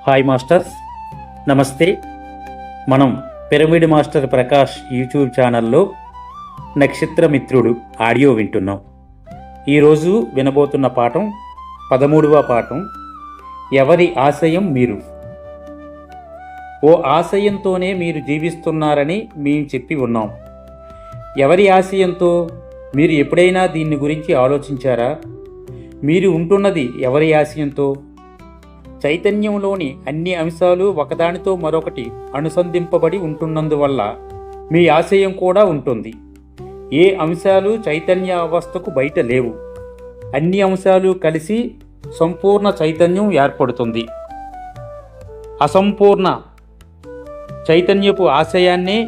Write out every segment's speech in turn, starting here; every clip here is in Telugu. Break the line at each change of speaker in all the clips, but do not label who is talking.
హాయ్ మాస్టర్స్, నమస్తే. మనం పిరమిడ్ మాస్టర్ ప్రకాష్ యూట్యూబ్ ఛానల్లో నక్షత్రమిత్రుడు ఆడియో వింటున్నాం. ఈరోజు వినబోతున్న పాఠం 13వ పాఠం, ఎవరి ఆశయం మీరు. ఓ ఆశయంతోనే మీరు జీవిస్తున్నారని మేము చెప్పి ఉన్నాం. ఎవరి ఆశయంతో? మీరు ఎప్పుడైనా దీన్ని గురించి ఆలోచించారా? మీరు ఉంటున్నది ఎవరి ఆశయంతో? చైతన్యంలోని అన్ని అంశాలు ఒకదానితో మరొకటి అనుసంధింపబడి ఉంటున్నందువల్ల మీ ఆశయం కూడా ఉంటుంది. ఏ అంశాలు చైతన్య అవస్థకు బయట లేవు. అన్ని అంశాలు కలిసి సంపూర్ణ చైతన్యం ఏర్పడుతుంది. అసంపూర్ణ చైతన్యపు ఆశయాన్నే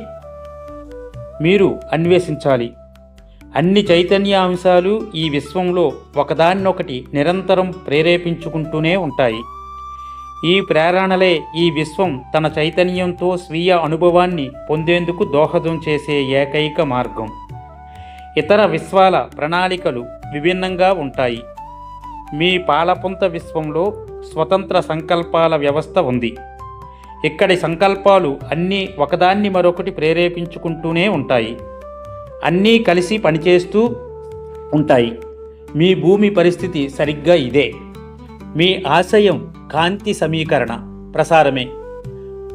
మీరు అన్వేషించాలి. అన్ని చైతన్య అంశాలు ఈ విశ్వంలో ఒకదాన్నొకటి నిరంతరం ప్రేరేపించుకుంటూనే ఉంటాయి. ఈ ప్రేరణలే ఈ విశ్వం తన చైతన్యంతో స్వీయ అనుభవాన్ని పొందేందుకు దోహదం చేసే ఏకైక మార్గం. ఇతర విశ్వాల ప్రణాళికలు విభిన్నంగా ఉంటాయి. మీ పాలపుంత విశ్వంలో స్వతంత్ర సంకల్పాల వ్యవస్థ ఉంది. ఇక్కడి సంకల్పాలు అన్నీ ఒకదాన్ని మరొకటి ప్రేరేపించుకుంటూనే ఉంటాయి. అన్నీ కలిసి పనిచేస్తూ ఉంటాయి. మీ భూమి పరిస్థితి సరిగ్గా ఇదే. మీ ఆశయం కాంతి సమీకరణ ప్రసారమే.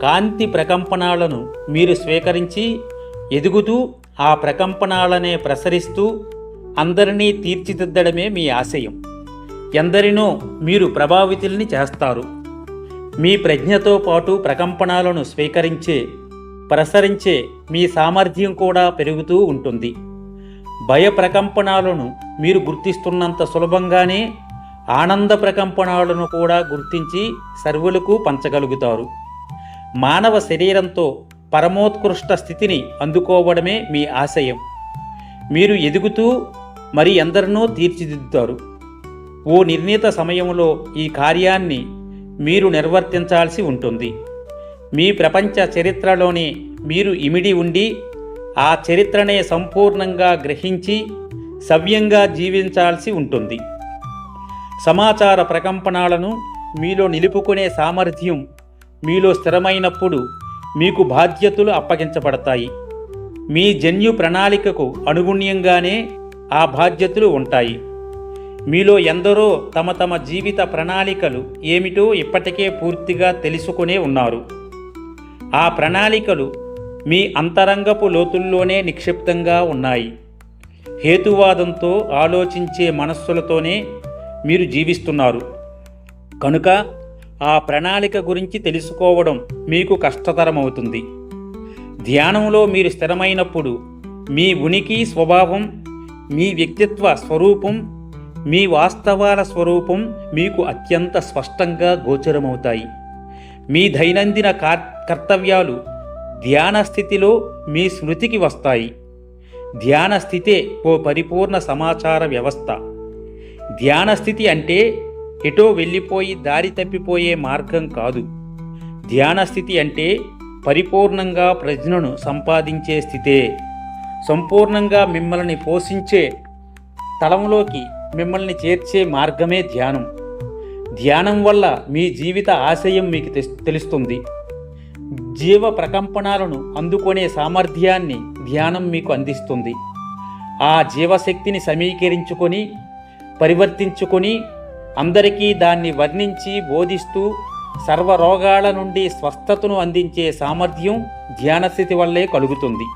కాంతి ప్రకంపనాలను మీరు స్వీకరించి ఎదుగుతూ ఆ ప్రకంపనాలనే ప్రసరిస్తూ అందరినీ తీర్చిదిద్దడమే మీ ఆశయం. ఎందరినో మీరు ప్రభావితుల్ని చేస్తారు. మీ ప్రజ్ఞతో పాటు ప్రకంపనాలను స్వీకరించే ప్రసరించే మీ సామర్థ్యం కూడా పెరుగుతూ ఉంటుంది. భయ ప్రకంపనాలను మీరు గుర్తిస్తున్నంత సులభంగానే ఆనంద ప్రకంపనాలను కూడా గుర్తించి సర్వులకు పంచగలుగుతారు. మానవ శరీరంతో పరమోత్కృష్ట స్థితిని అందుకోవడమే మీ ఆశయం. మీరు ఎదుగుతూ మరి ఎందరినో తీర్చిదిద్దుతారు. ఓ నిర్ణీత సమయంలో ఈ కార్యాన్ని మీరు నిర్వర్తించాల్సి ఉంటుంది. మీ ప్రపంచ చరిత్రలోనే మీరు ఇమిడి ఉండి ఆ చరిత్రనే సంపూర్ణంగా గ్రహించి సవ్యంగా జీవించాల్సి ఉంటుంది. సమాచార ప్రకంపనాలను మీలో నిలుపుకునే సామర్థ్యం మీలో స్థిరమైనప్పుడు మీకు బాధ్యతలు అప్పగించబడతాయి. మీ జన్యు ప్రణాళికకు అనుగుణ్యంగానే ఆ బాధ్యతలు ఉంటాయి. మీలో ఎందరో తమ తమ జీవిత ప్రణాళికలు ఏమిటో ఇప్పటికే పూర్తిగా తెలుసుకునే ఉన్నారు. ఆ ప్రణాళికలు మీ అంతరంగపు లోతుల్లోనే నిక్షిప్తంగా ఉన్నాయి. హేతువాదంతో ఆలోచించే మనస్సులతోనే మీరు జీవిస్తున్నారు కనుక ఆ ప్రణాళిక గురించి తెలుసుకోవడం మీకు కష్టతరమవుతుంది. ధ్యానంలో మీరు స్థిరమైనప్పుడు మీ ఉనికి స్వభావం, మీ వ్యక్తిత్వ స్వరూపం, మీ వాస్తవాల స్వరూపం మీకు అత్యంత స్పష్టంగా గోచరమవుతాయి. మీ దైనందిన కర్తవ్యాలు ధ్యాన స్థితిలో మీ స్మృతికి వస్తాయి. ధ్యాన స్థితే ఓ పరిపూర్ణ సమాచార వ్యవస్థ. ధ్యాన స్థితి అంటే ఎటో వెళ్ళిపోయి దారి తప్పిపోయే మార్గం కాదు. ధ్యాన స్థితి అంటే పరిపూర్ణంగా ప్రజ్ఞను సంపాదించే స్థితే. సంపూర్ణంగా మిమ్మల్ని పోషించే తలంలోకి మిమ్మల్ని చేర్చే మార్గమే ధ్యానం. ధ్యానం వల్ల మీ జీవిత ఆశయం మీకు తెలుస్తుంది. జీవ ప్రకంపనాలను అందుకునే సామర్థ్యాన్ని ధ్యానం మీకు అందిస్తుంది. ఆ జీవశక్తిని సమీకరించుకొని పరివర్తించుకొని అందరికీ దాన్ని వర్ణించి బోధిస్తూ సర్వరోగాల నుండి స్వస్థతను అందించే సామర్థ్యం ధ్యానస్థితి వల్లే కలుగుతుంది.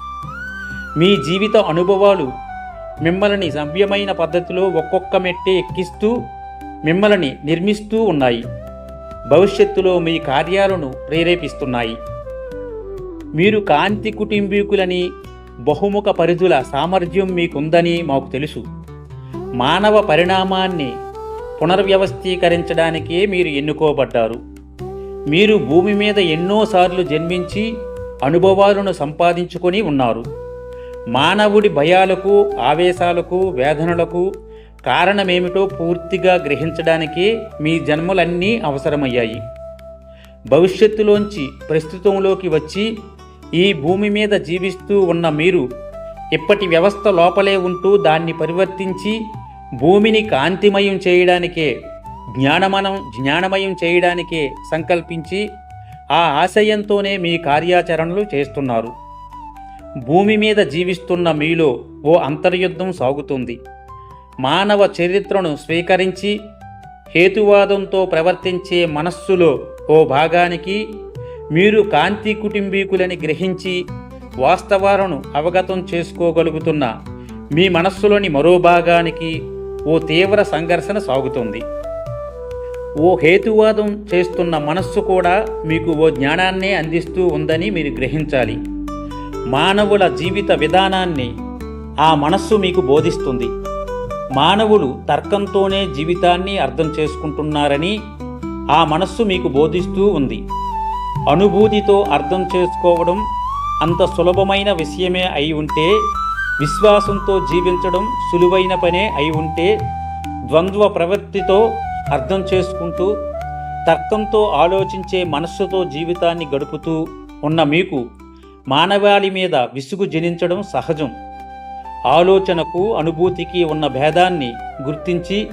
మీ జీవిత అనుభవాలు మిమ్మల్ని సవ్యమైన పద్ధతిలో ఒక్కొక్క మెట్టే ఎక్కిస్తూ మిమ్మల్ని నిర్మిస్తూ ఉన్నాయి. భవిష్యత్తులో మీ కార్యాలను ప్రేరేపిస్తున్నాయి. మీరు కాంతి కుటుంబీకులని, బహుముఖ పరిధుల సామర్థ్యం మీకుందని మాకు తెలుసు. మానవ పరిణామాన్ని పునర్వ్యవస్థీకరించడానికే మీరు ఎన్నుకోబడ్డారు. మీరు భూమి మీద ఎన్నోసార్లు జన్మించి అనుభవాలను సంపాదించుకొని ఉన్నారు. మానవుడి భయాలకు, ఆవేశాలకు, వేదనలకు కారణమేమిటో పూర్తిగా గ్రహించడానికే మీ జన్మలన్నీ అవసరమయ్యాయి. భవిష్యత్తులోంచి ప్రస్తుతంలోకి వచ్చి ఈ భూమి మీద జీవిస్తూ ఉన్న మీరు ఇప్పటి వ్యవస్థ లోపలే ఉంటూ దాన్ని పరివర్తించి భూమిని కాంతిమయం చేయడానికే జ్ఞానమయం చేయడానికే సంకల్పించి ఆ ఆశయంతోనే మీ కార్యాచరణలు చేస్తున్నారు. భూమి మీద జీవిస్తున్న మీలో ఓ అంతర్యుద్ధం సాగుతుంది. మానవ చరిత్రను స్వీకరించి హేతువాదంతో ప్రవర్తించే మనస్సులో ఓ భాగానికి మీరు కాంతి కుటుంబీకులని గ్రహించి వాస్తవాలను అవగతం చేసుకోగలుగుతున్న మీ మనస్సులోని మరో భాగానికి ఓ తీవ్ర సంఘర్షణ సాగుతుంది. ఓ హేతువాదం చేస్తున్న మనస్సు కూడా మీకు ఓ జ్ఞానాన్నే అందిస్తూ ఉందని మీరు గ్రహించాలి. మానవుల జీవిత విధానాన్ని ఆ మనస్సు మీకు బోధిస్తుంది. మానవులు తర్కంతోనే జీవితాన్ని అర్థం చేసుకుంటున్నారని ఆ మనస్సు మీకు బోధిస్తూ ఉంది. అనుభూతితో అర్థం చేసుకోవడం అంత సులభమైన విషయమే అయి ఉంటే, విశ్వాసంతో జీవించడం సులువైన పనే అయి ఉంటే, ద్వంద్వ ప్రవృత్తితో అర్థం చేసుకుంటూ తర్కంతో ఆలోచించే మనస్సుతో జీవితాన్ని గడుపుతూ ఉన్న మీకు మానవాళి మీద విసుగు జనించడం సహజం. ఆలోచనకు అనుభూతికి ఉన్న భేదాన్ని గుర్తించి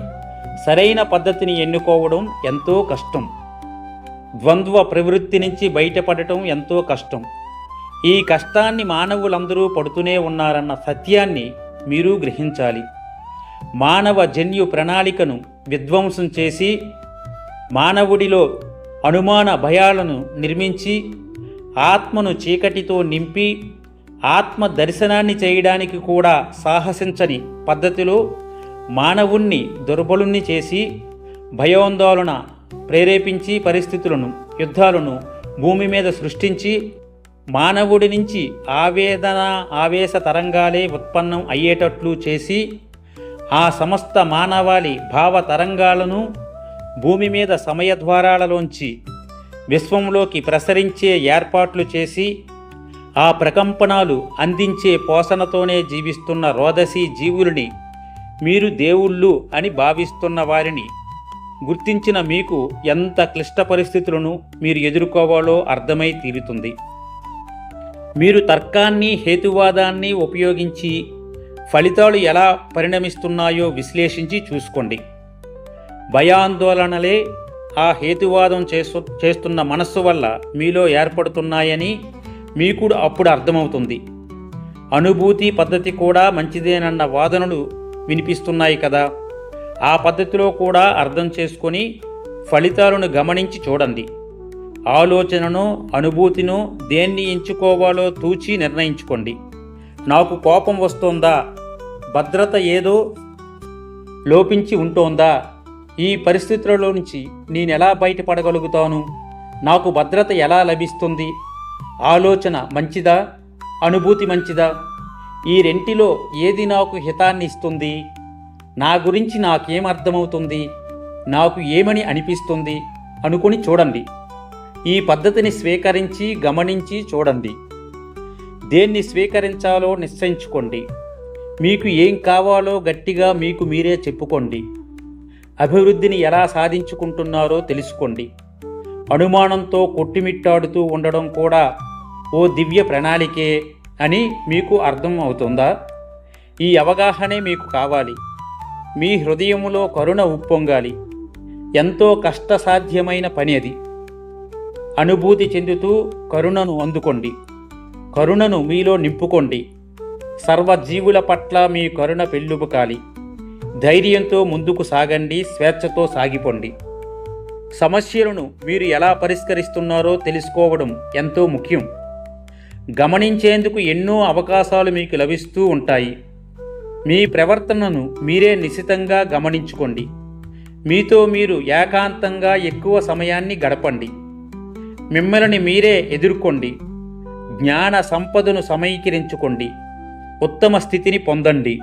సరైన పద్ధతిని ఎన్నుకోవడం ఎంతో కష్టం. ద్వంద్వ ప్రవృత్తి నుంచి బయటపడటం ఎంతో కష్టం. ఈ కష్టాన్ని మానవులందరూ పడుతూనే ఉన్నారన్న సత్యాన్ని మీరు గ్రహించాలి. మానవ జన్యు ప్రణాళికను విధ్వంసం చేసి మానవుడిలో అనుమాన భయాలను నిర్మించి ఆత్మను చీకటితో నింపి ఆత్మ దర్శనాన్ని చేయడానికి కూడా సాహసించని పద్ధతిలో మానవుణ్ణి దుర్బలుణ్ణి చేసి భయోందోళన ప్రేరేపించి పరిస్థితులను, యుద్ధాలను భూమి మీద సృష్టించి మానవుడి నుంచి ఆవేశ తరంగాలే ఉత్పన్నం అయ్యేటట్లు చేసి ఆ సమస్త మానవాళి భావ తరంగాలను భూమి మీద సమయద్వారాలలోంచి విశ్వంలోకి ప్రసరించే ఏర్పాట్లు చేసి ఆ ప్రకంపనాలు అందించే పోషణతోనే జీవిస్తున్న రోదసీ జీవులని మీరు దేవుళ్ళు అని భావిస్తున్న వారిని గుర్తించిన మీకు ఎంత క్లిష్ట పరిస్థితులను మీరు ఎదుర్కోవాలో అర్థమై తీరుతుంది. మీరు తర్కాన్ని, హేతువాదాన్ని ఉపయోగించి ఫలితాలు ఎలా పరిణమిస్తున్నాయో విశ్లేషించి చూసుకోండి. భయాందోళనలే ఆ హేతువాదం చేస్తున్న మనస్సు వల్ల మీలో ఏర్పడుతున్నాయని మీకు అప్పుడు అర్థమవుతుంది. అనుభూతి పద్ధతి కూడా మంచిదేనన్న వాదనలు వినిపిస్తున్నాయి కదా. ఆ పద్ధతిలో కూడా అర్థం చేసుకొని ఫలితాలను గమనించి చూడండి. ఆలోచనను, అనుభూతిను దేన్ని ఎంచుకోవాలో తూచి నిర్ణయించుకోండి. నాకు కోపం వస్తోందా? భద్రత ఏదో లోపించి ఉంటోందా? ఈ పరిస్థితులలో నుంచి నేనెలా బయటపడగలుగుతాను? నాకు భద్రత ఎలా లభిస్తుంది? ఆలోచన మంచిదా? అనుభూతి మంచిదా? ఈ రెంటిలో ఏది నాకు హితాన్ని ఇస్తుంది? నా గురించి నాకేం అర్థమవుతుంది? నాకు ఏమని అనిపిస్తుంది అనుకుని చూడండి. ఈ పద్ధతిని స్వీకరించి గమనించి చూడండి. దేన్ని స్వీకరించాలో నిశ్చయించుకోండి. మీకు ఏం కావాలో గట్టిగా మీకు మీరే చెప్పుకోండి. అభివృద్ధిని ఎలా సాధించుకుంటున్నారో తెలుసుకోండి. అనుమానంతో కొట్టిమిట్టాడుతూ ఉండడం కూడా ఓ దివ్య ప్రణాళికే అని మీకు అర్థం అవుతుందా? ఈ అవగాహనే మీకు కావాలి. మీ హృదయములో కరుణ ఉప్పొంగాలి. ఎంతో కష్టసాధ్యమైన పని అది. అనుభూతి చెందుతూ కరుణను అందుకోండి. కరుణను మీలో నింపుకోండి. సర్వజీవుల పట్ల మీ కరుణ పెళ్ళుబుకాలి. ధైర్యంతో ముందుకు సాగండి. స్వేచ్ఛతో సాగిపోండి. సమస్యలను మీరు ఎలా పరిష్కరిస్తున్నారో తెలుసుకోవడం ఎంతో ముఖ్యం. గమనించేందుకు ఎన్నో అవకాశాలు మీకు లభిస్తూ ఉంటాయి. మీ ప్రవర్తనను మీరే నిశితంగా గమనించుకోండి. మీతో మీరు ఏకాంతంగా ఎక్కువ సమయాన్ని గడపండి. మిమ్మల్ని మీరే ఎదుర్కోండి. జ్ఞాన సంపదను సమీకరించుకోండి. ఉత్తమ స్థితిని పొందండి.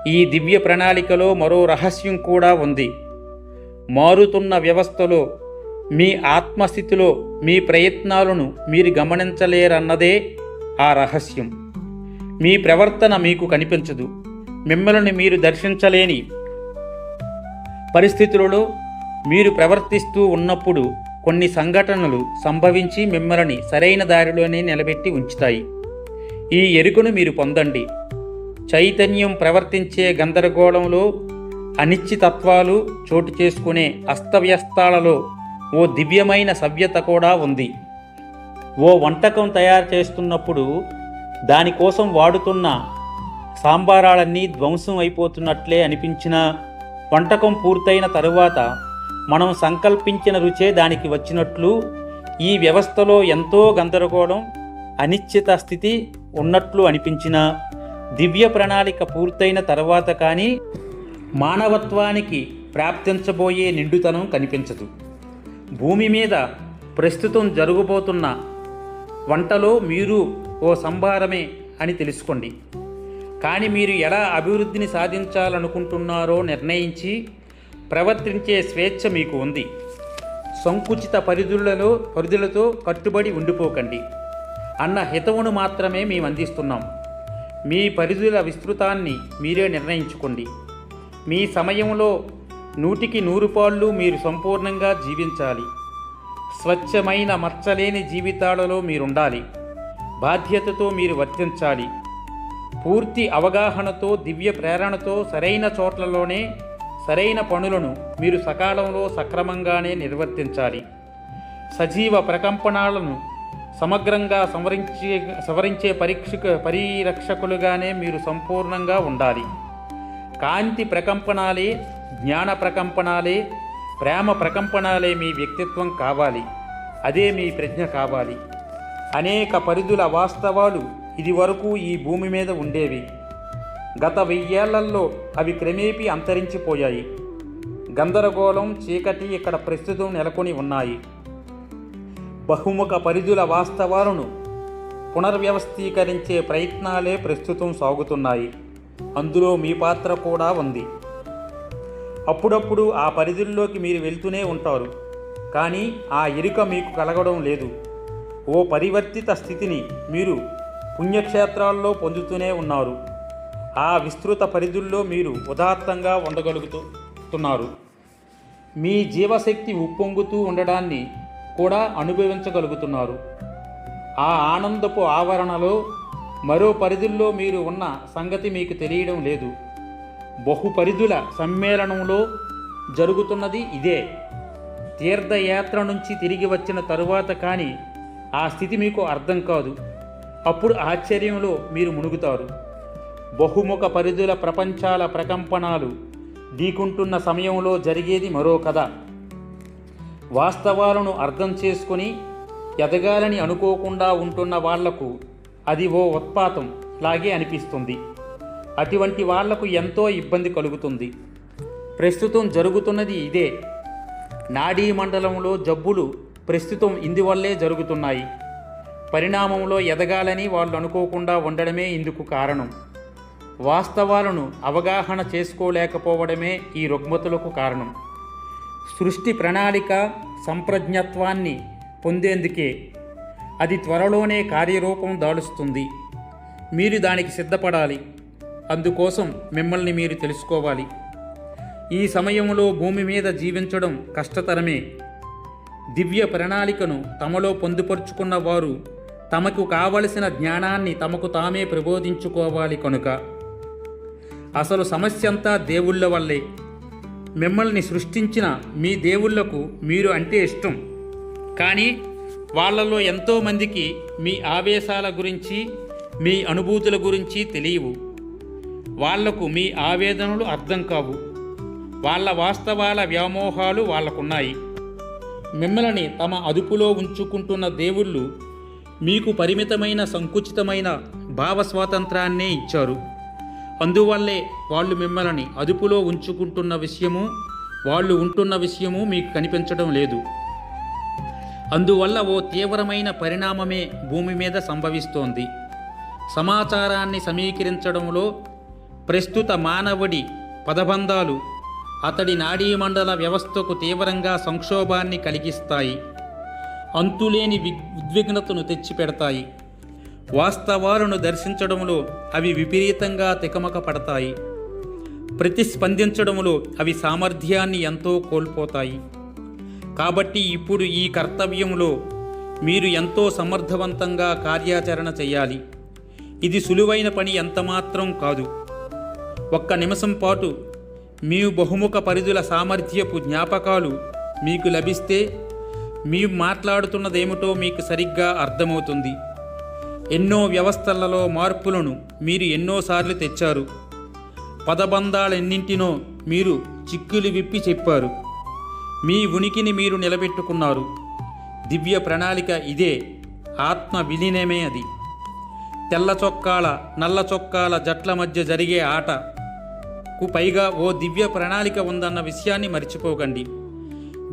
ఈ దివ్య ప్రణాళికలో మరో రహస్యం కూడా ఉంది. మారుతున్న వ్యవస్థలో, మీ ఆత్మస్థితిలో మీ ప్రయత్నాలను మీరు గమనించలేరన్నదే ఆ రహస్యం. మీ ప్రవర్తన మీకు కనిపించదు. మిమ్మల్ని మీరు దర్శించలేని పరిస్థితులలో మీరు ప్రవర్తిస్తూ ఉన్నప్పుడు కొన్ని సంఘటనలు సంభవించి మిమ్మల్ని సరైన దారిలోనే నిలబెట్టి ఉంచుతాయి. ఈ ఎరుకను మీరు పొందండి. చైతన్యం ప్రవర్తించే గందరగోళంలో అనిశ్చితత్వాలు చోటు చేసుకునే అస్తవ్యస్తాలలో ఓ దివ్యమైన సవ్యత కూడా ఉంది. ఓ వంటకం తయారు చేస్తున్నప్పుడు దానికోసం వాడుతున్న సాంబారాలన్నీ ధ్వంసం అయిపోతున్నట్లే అనిపించినా వంటకం పూర్తయిన తరువాత మనం సంకల్పించిన రుచే దానికి వచ్చినట్లు ఈ వ్యవస్థలో ఎంతో గందరగోళం, అనిశ్చిత స్థితి ఉన్నట్లు అనిపించినా దివ్య ప్రణాళిక పూర్తయిన తర్వాత కానీ మానవత్వానికి ప్రాప్తించబోయే నిండుతనం కనిపించదు. భూమి మీద ప్రస్తుతం జరగబోతున్న వంటలో మీరు ఓ సంభారమే అని తెలుసుకోండి. కానీ మీరు ఎలా అభివృద్ధిని సాధించాలనుకుంటున్నారో నిర్ణయించి ప్రవర్తించే స్వేచ్ఛ మీకు ఉంది. సంకుచిత పరిధులతో కట్టుబడి ఉండిపోకండి అన్న హితవును మాత్రమే మేము అందిస్తున్నాం. మీ పరిధుల విస్తృతాన్ని మీరే నిర్ణయించుకోండి. మీ సమయంలో 100కి 100 పాళ్ళు మీరు సంపూర్ణంగా జీవించాలి. స్వచ్ఛమైన మచ్చలేని జీవితాలలో మీరుండాలి. బాధ్యతతో మీరు వర్తించాలి. పూర్తి అవగాహనతో, దివ్య ప్రేరణతో సరైన చోట్లలోనే సరైన పనులను మీరు సకాలంలో సక్రమంగానే నిర్వర్తించాలి. సజీవ ప్రకంపనాలను సమగ్రంగా సవరించే పరిరక్షకులుగానే మీరు సంపూర్ణంగా ఉండాలి. కాంతి ప్రకంపనాలే, జ్ఞాన ప్రకంపనాలే, ప్రేమ ప్రకంపనాలే మీ వ్యక్తిత్వం కావాలి. అదే మీ ప్రజ్ఞ కావాలి. అనేక పరిధుల వాస్తవాలు ఇదివరకు ఈ భూమి మీద ఉండేవి. గత 1000 ఏళ్లలో అవి క్రమేపీ అంతరించిపోయాయి. గందరగోళం, చీకటి ఇక్కడ ప్రస్తుతం నెలకొని ఉన్నాయి. బహుముఖ పరిధుల వాస్తవాలను పునర్వ్యవస్థీకరించే ప్రయత్నాలే ప్రస్తుతం సాగుతున్నాయి. అందులో మీ పాత్ర కూడా ఉంది. అప్పుడప్పుడు ఆ పరిధుల్లోకి మీరు వెళ్తూనే ఉంటారు, కానీ ఆ ఎరుక మీకు కలగడం లేదు. ఓ పరివర్తిత స్థితిని మీరు పుణ్యక్షేత్రాల్లో పొందుతూనే ఉన్నారు. ఆ విస్తృత పరిధుల్లో మీరు ఉదాత్తంగా ఉండగలుగుతున్నారు. మీ జీవశక్తి ఉప్పొంగుతూ ఉండడాన్ని కూడా అనుభవించగలుగుతున్నారు. ఆ ఆనందపు ఆవరణలో మరో పరిధుల్లో మీరు ఉన్న సంగతి మీకు తెలియడం లేదు. బహుపరిధుల సమ్మేళనంలో జరుగుతున్నది ఇదే. తీర్థయాత్ర నుంచి తిరిగి వచ్చిన తరువాత కానీ ఆ స్థితి మీకు అర్థం కాదు. అప్పుడు ఆశ్చర్యంలో మీరు మునుగుతారు. బహుముఖ పరిధుల ప్రపంచాల ప్రకంపనాలు ఢీకుంటున్న సమయంలో జరిగేది మరో కథ. వాస్తవాలను అర్థం చేసుకొని ఎదగాలని అనుకోకుండా ఉంటున్న వాళ్లకు అది ఓ ఉత్పాతం లాగే అనిపిస్తుంది. అటువంటి వాళ్లకు ఎంతో ఇబ్బంది కలుగుతుంది. ప్రస్తుతం జరుగుతున్నది ఇదే. నాడీ మండలంలో జబ్బులు ప్రస్తుతం ఇందువల్లే జరుగుతున్నాయి. పరిణామంలో ఎదగాలని వాళ్ళు అనుకోకుండా ఉండడమే ఇందుకు కారణం. వాస్తవాలను అవగాహన చేసుకోలేకపోవడమే ఈ రుగ్మతులకు కారణం. సృష్టి ప్రణాళిక సంప్రజ్ఞత్వాన్ని పొందేందుకే అది త్వరలోనే కార్యరూపం దాలుస్తుంది. మీరు దానికి సిద్ధపడాలి. అందుకోసం మిమ్మల్ని మీరు తెలుసుకోవాలి. ఈ సమయంలో భూమి మీద జీవించడం కష్టతరమే. దివ్య ప్రణాళికను తమలో పొందుపరుచుకున్న వారు తమకు కావలసిన జ్ఞానాన్ని తమకు తామే ప్రబోధించుకోవాలి. కనుక అసలు సమస్య అంతా దేవుళ్ళ వల్లే. మిమ్మల్ని సృష్టించిన మీ దేవుళ్లకు మీరు అంటే ఇష్టం, కానీ వాళ్ళలో ఎంతోమందికి మీ ఆవేశాల గురించి, మీ అనుభూతుల గురించి తెలియవు. వాళ్లకు మీ ఆవేదనలు అర్థం కావు. వాళ్ళ వాస్తవాల వ్యామోహాలు వాళ్ళకున్నాయి. మిమ్మల్ని తమ అదుపులో ఉంచుకుంటున్న దేవుళ్ళు మీకు పరిమితమైన సంకుచితమైన భావ స్వాతంత్రాన్నే ఇచ్చారు. అందువల్లే వాళ్ళు మిమ్మల్ని అదుపులో ఉంచుకుంటున్న విషయము, వాళ్ళు ఉంటున్న విషయము మీకు కనిపించడం లేదు. అందువల్ల ఓ తీవ్రమైన పరిణామమే భూమి మీద సంభవిస్తోంది. సమాచారాన్ని సమీకరించడంలో ప్రస్తుత మానవుడి పదబంధాలు అతడి నాడీమండల వ్యవస్థకు తీవ్రంగా సంక్షోభాన్ని కలిగిస్తాయి. అంతులేని ఉద్విగ్నతను తెచ్చిపెడతాయి. వాస్తవాలను దర్శించడంలో అవి విపరీతంగా తికమక పడతాయి. ప్రతిస్పందించడంలో అవి సామర్థ్యాన్ని ఎంతో కోల్పోతాయి. కాబట్టి ఇప్పుడు ఈ కర్తవ్యంలో మీరు ఎంతో సమర్థవంతంగా కార్యాచరణ చేయాలి. ఇది సులువైన పని ఎంతమాత్రం కాదు. ఒక్క నిమిషం పాటు మీ బహుముఖ పరిధుల సామర్థ్యపు జ్ఞాపకాలు మీకు లభిస్తే మీరు మాట్లాడుతున్నదేమిటో మీకు సరిగ్గా అర్థమవుతుంది. ఎన్నో వ్యవస్థలలో మార్పులను మీరు ఎన్నోసార్లు తెచ్చారు. పదబంధాలెన్నింటినో మీరు చిక్కులు విప్పి చెప్పారు. మీ ఉనికిని మీరు నిలబెట్టుకున్నారు. దివ్య ప్రణాళిక ఇదే. ఆత్మ విలీనమే అది. తెల్ల చొక్కాల నల్ల చొక్కాల జట్ల మధ్య జరిగే ఆటకు పైగా ఓ దివ్య ప్రణాళిక ఉందన్న విషయాన్ని మర్చిపోకండి.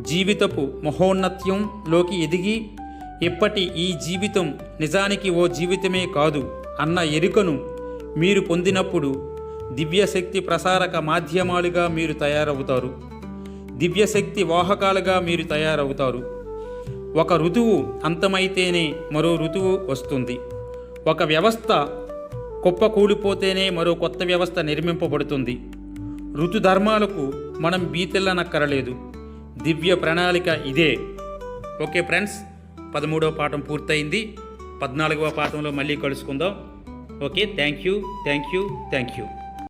జీవితపు మహోన్నత్యంలోకి ఎదిగి ఇప్పటి ఈ జీవితం నిజానికి ఓ జీవితమే కాదు అన్న ఎరుకను మీరు పొందినప్పుడు దివ్యశక్తి ప్రసారక మాధ్యమాలుగా మీరు తయారవుతారు. దివ్యశక్తి వాహకాలుగా మీరు తయారవుతారు. ఒక ఋతువు అంతమైతేనే మరో ఋతువు వస్తుంది. ఒక వ్యవస్థ కుప్పకూలిపోతేనే మరో కొత్త వ్యవస్థ నిర్మింపబడుతుంది. ఋతుధర్మాలకు మనం బీతెల్లనక్కరలేదు. దివ్య ప్రణాళిక ఇదే. ఓకే ఫ్రెండ్స్, 13వ పాఠం పూర్తయింది. 14వ పాఠంలో మళ్ళీ కలుసుకుందాం. Okay, thank you.